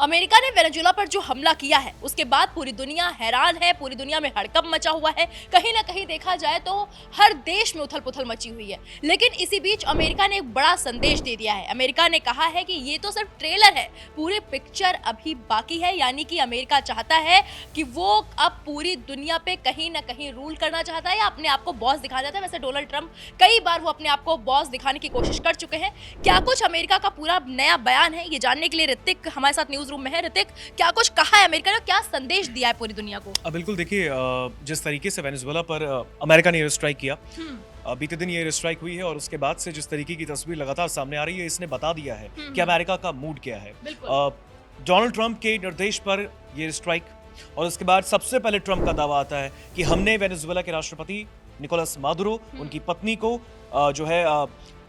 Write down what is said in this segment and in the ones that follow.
America ने Venezuela पर जो हमला किया है उसके बाद पूरी दुनिया हैरान है, पूरी दुनिया में हड़कंप मचा हुआ है। कहीं ना कहीं देखा जाए तो हर देश में उथल पुथल मची हुई है। लेकिन इसी बीच अमेरिका ने एक बड़ा संदेश दे दिया है। अमेरिका ने कहा है कि ये तो सिर्फ ट्रेलर है, पूरी पिक्चर अभी बाकी है। यानी कि अमेरिका चाहता है कि वो अब पूरी दुनिया पे कहीं ना कहीं रूल करना चाहता है या अपने आप को बॉस दिखाना चाहता है। वैसे डोनाल्ड ट्रंप कई बार वो अपने आप को बॉस दिखाने की कोशिश कर चुके हैं। क्या कुछ अमेरिका का पूरा नया बयान है, ये जानने के लिए ऋतिक हमारे साथ न्यूज रूम में है। ऋतिक, क्या कुछ कहा है अमेरिका ने, क्या संदेश दिया है पूरी दुनिया को? बिल्कुल, देखिए, जिस तरीके से वेनेजुएला पर अमेरिका ने एयर स्ट्राइक किया, बीते दिन ये एयर स्ट्राइक हुई है और उसके बाद से जिस तरीके की तस्वीर लगातार सामने आ रही है, इसने बता दिया है कि अमेरिका का मूड क्या है। डोनाल्ड ट्रंप के निर्देश पर ये एयर स्ट्राइक, और उसके बाद सबसे पहले ट्रंप का दावा आता है कि हमने वेनेजुएला के राष्ट्रपति निकोलस मादुरो, उनकी पत्नी को जो है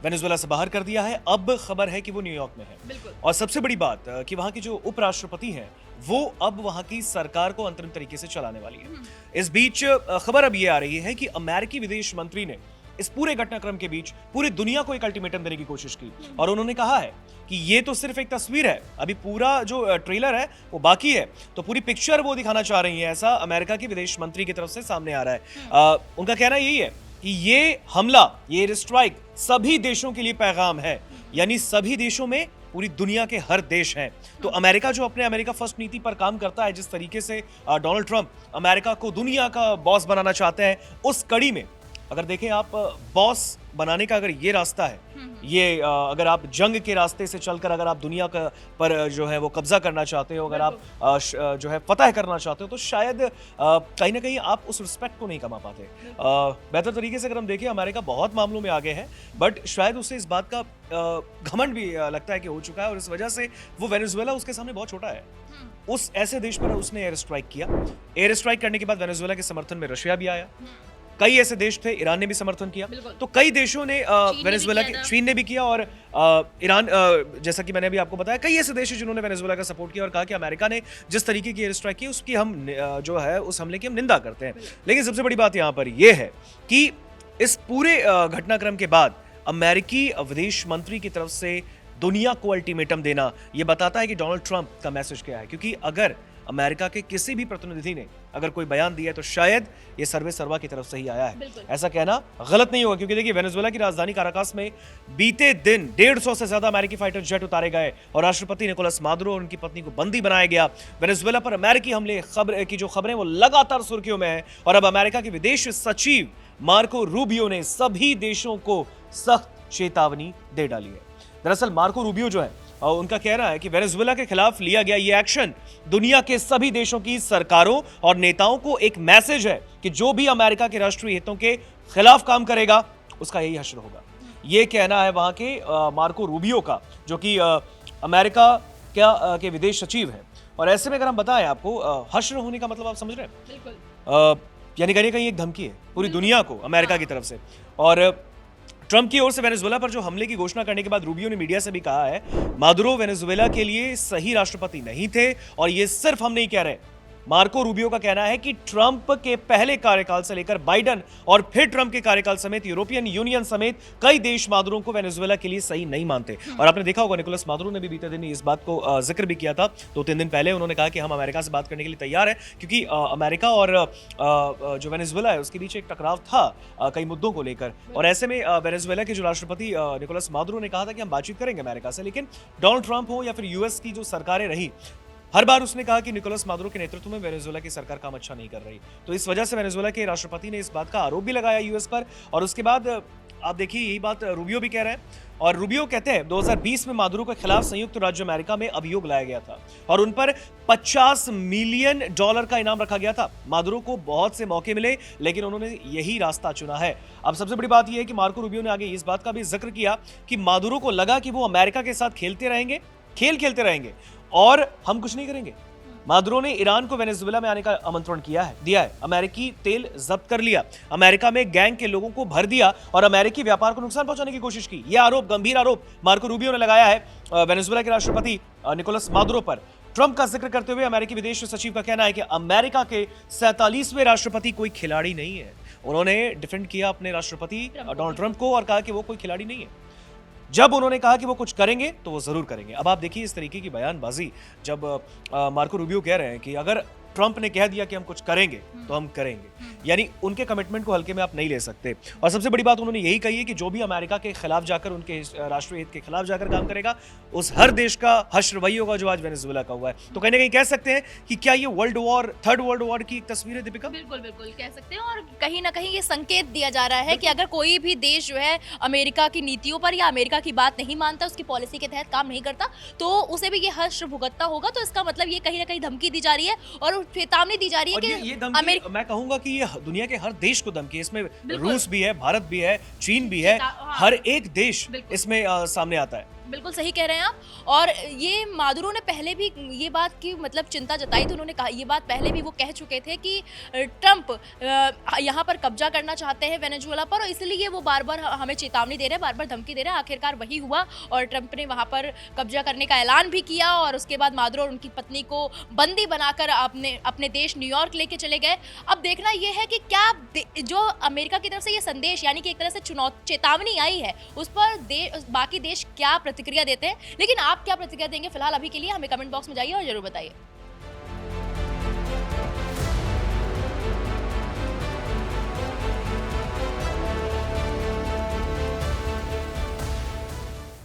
वेनेजुएला से बाहर कर दिया है। अब खबर है कि वो न्यूयॉर्क में है। और सबसे बड़ी बात कि वहां की जो उपराष्ट्रपति हैं वो अब वहां की सरकार को अंतरिम तरीके से चलाने वाली है। इस बीच खबर अब ये आ रही है कि अमेरिकी विदेश मंत्री ने इस पूरे घटनाक्रम के बीच पूरी दुनिया को एक अल्टीमेटम देने की कोशिश की और उन्होंने कहा है कि ये तो सिर्फ एक तस्वीर है, अभी पूरा जो ट्रेलर है वो बाकी है, तो पूरी पिक्चर वो दिखाना चाह रही है। ऐसा अमेरिका की विदेश मंत्री की तरफ से सामने आ रहा है। उनका कहना यही है कि ये हमला, ये एयर स्ट्राइक सभी देशों के लिए पैगाम है, यानी सभी देशों में पूरी दुनिया के हर देश हैं। तो अमेरिका जो अपने अमेरिका फर्स्ट नीति पर काम करता है, जिस तरीके से डोनाल्ड ट्रंप अमेरिका को दुनिया का बॉस बनाना चाहते हैं, उस कड़ी में अगर देखें आप, बॉस बनाने का अगर ये रास्ता है, ये अगर आप जंग के रास्ते से चलकर अगर आप दुनिया का पर जो है वो कब्जा करना चाहते हो, अगर आप जो है फतह करना चाहते हो, तो शायद कहीं ना कहीं आप उस रिस्पेक्ट को नहीं कमा पाते। बेहतर तरीके से अगर हम देखें, अमेरिका बहुत मामलों में आगे है, बट शायद उसे इस बात का घमंड भी लगता है कि हो चुका है और इस वजह से वो वेनेजुएला उसके सामने बहुत छोटा है। उस ऐसे देश पर उसने एयर स्ट्राइक किया। एयर स्ट्राइक करने के बाद वेनेजुएला के समर्थन में रशिया भी आया, कई ऐसे देश थे, ईरान ने भी समर्थन किया, तो कई देशों ने वेनेजुएला के, चीन ने भी किया, और ईरान, जैसा कि मैंने अभी आपको बताया, कई ऐसे देश हैं जिन्होंने वेनेजुएला का सपोर्ट किया और कहा कि अमेरिका ने जिस तरीके की एयर स्ट्राइक की उसकी हम जो है उस हमले की हम निंदा करते हैं। लेकिन सबसे बड़ी बात यहाँ पर यह है कि इस पूरे घटनाक्रम के बाद अमेरिकी विदेश मंत्री की तरफ से दुनिया को अल्टीमेटम देना, यह बताता है कि डोनाल्ड ट्रंप का मैसेज क्या है। क्योंकि अगर अमेरिका के किसी भी प्रतिनिधि ने अगर कोई बयान दिया है तो शायद ये सर्वे सर्वा की तरफ से ही आया है। ऐसा कहना गलत नहीं होगा, क्योंकि देखिए, वेनेजुएला की राजधानी काराकास में बीते दिन 150 से ज्यादा अमेरिकी फाइटर जेट उतारे गए और राष्ट्रपति निकोलस मादुरो और उनकी पत्नी को बंदी बनाया गया। वेनेजुएला पर अमेरिकी हमले की जो खबरें वो लगातार सुर्खियों में है और अब अमेरिका के विदेश सचिव मार्को रूबियो ने सभी देशों को सख्त चेतावनी दे डाली है। दरअसल मार्को रूबियो जो है, उनका कहना है कि वेनेजुएला के खिलाफ लिया गया ये एक्शन दुनिया के सभी देशों की सरकारों और नेताओं को एक मैसेज है कि जो भी अमेरिका के राष्ट्रीय हितों के खिलाफ काम करेगा उसका यही हश्र होगा। ये कहना है वहां के मार्को रूबियो का, जो कि अमेरिका के विदेश सचिव है। और ऐसे में अगर हम बताएं आपको, हश्र होने का मतलब आप समझ रहे हैं? बिल्कुल। यानी कहीं कहीं एक धमकी है पूरी दुनिया को अमेरिका की तरफ से। और ट्रंप की ओर से वेनेजुएला पर जो हमले की घोषणा करने के बाद रूबियो ने मीडिया से भी कहा है, मादुरो वेनेजुएला के लिए सही राष्ट्रपति नहीं थे और ये सिर्फ हम नहीं कह रहे। मार्को रूबियो का कहना है कि ट्रंप के पहले कार्यकाल से लेकर बाइडन और फिर ट्रंप के कार्यकाल समेत यूरोपियन यूनियन समेत कई देश मादुरो को वेनेजुएला के लिए सही नहीं मानते। और आपने देखा होगा, निकोलस मादुरो ने भी बीते दिन इस बात को जिक्र भी किया था। 2-3 दिन पहले उन्होंने कहा कि हम अमेरिका से बात करने के लिए तैयार हैं, क्योंकि अमेरिका और जो वेनेजुएला है उसके बीच एक टकराव था कई मुद्दों को लेकर। और ऐसे में वेनेजुएला के जो राष्ट्रपति निकोलस मादुरो ने कहा था कि हम बातचीत करेंगे अमेरिका से, लेकिन डोनाल्ड ट्रंप हो या फिर यूएस की जो सरकारें रही, हर बार उसने कहा कि निकोलस मादुरो के नेतृत्व में वेनेजुएला की सरकार काम अच्छा नहीं कर रही। तो इस वजह से वेनेजुएला के राष्ट्रपति ने इस बात का आरोप भी लगाया यूएस पर। और उसके बाद आप देखिए, यही बात रूबियो भी कह रहे हैं। और रूबियो कहते हैं 2020 में मादुरो के खिलाफ संयुक्त राज्य अमेरिका में अभियोग लाया गया था और उन पर $50 मिलियन का इनाम रखा गया था। मादुरो को बहुत से मौके मिले, लेकिन उन्होंने यही रास्ता चुना है। अब सबसे बड़ी बात यह है कि मार्को रूबियो ने आगे इस बात का भी जिक्र किया कि मादुरो को लगा कि वो अमेरिका के साथ खेलते रहेंगे और हम कुछ नहीं करेंगे। मादुरो ने ईरान को वेनेजुएला में आने का आमंत्रण दिया है, अमेरिकी तेल जब्त कर लिया, अमेरिका में गैंग के लोगों को भर दिया और अमेरिकी व्यापार को नुकसान पहुंचाने की कोशिश की। यह आरोप, गंभीर आरोप मार्को रूबियो ने लगाया है वेनेजुएला के राष्ट्रपति निकोलस मादुरो पर। ट्रंप का जिक्र करते हुए अमेरिकी विदेश सचिव का कहना है कि अमेरिका के 47वें राष्ट्रपति कोई खिलाड़ी नहीं है। उन्होंने डिफेंड किया अपने राष्ट्रपति डोनाल्ड ट्रंप को और कहा कि वो कोई खिलाड़ी नहीं है। जब उन्होंने कहा कि वो कुछ करेंगे तो वो जरूर करेंगे। अब आप देखिए इस तरीके की बयानबाजी, जब मार्को रूबियो कह रहे हैं कि अगर ट्रंप ने कह दिया कि हम कुछ करेंगे तो हम करेंगे, यानी उनके कमिटमेंट को हल्के में आप नहीं ले सकते। और सबसे बड़ी बात उन्होंने यही कही है कि जो भी अमेरिका के खिलाफ जाकर, उनके राष्ट्रीय हित के खिलाफ जाकर काम करेगा, उस हर देश का हश्र वही होगा जो आज वेनेजुएला का हुआ है। तो कहीं ना कहीं कह सकते हैं कि क्या ये world war, third world war की एक तस्वीर है दीपिका? बिल्कुल बिल्कुल कह सकते हैं, और कहीं ना कहीं ये संकेत दिया जा रहा है कि अगर कोई भी देश जो है अमेरिका की नीतियों पर या अमेरिका की बात नहीं मानता, उसकी पॉलिसी के तहत काम नहीं करता, तो उसे भी ये हश्र भुगतना होगा। तो इसका मतलब ये कहीं ना कहीं धमकी दी जा रही है और चेतावनी दी जा रही है और कि ये धमकी मैं कहूंगा कि ये दुनिया के हर देश को धमकी, इसमें रूस भी है, भारत भी है, चीन भी है, हर एक देश इसमें सामने आता है। बिल्कुल सही कह रहे हैं आप। और ये मादुरो ने पहले भी ये बात की मतलब चिंता जताई थी, उन्होंने कहा ये बात पहले भी वो कह चुके थे कि ट्रंप यहाँ पर कब्जा करना चाहते हैं वेनेजुएला पर, और इसलिए वो बार बार हमें चेतावनी दे रहे हैं, बार बार धमकी दे रहे हैं। आखिरकार वही हुआ और ट्रंप ने वहाँ पर कब्जा करने का ऐलान भी किया, और उसके बाद मादुरो और उनकी पत्नी को बंदी बनाकर अपने देश न्यूयॉर्क लेके चले गए। अब देखना यह है कि क्या जो अमेरिका की तरफ से ये संदेश, यानी कि एक तरह से चेतावनी आई है, उस पर बाकी देश क्या प्रतिक्रिया देते हैं। लेकिन आप क्या प्रतिक्रिया देंगे फिलहाल अभी के लिए हमें कमेंट बॉक्स में जाइए और जरूर बताइए।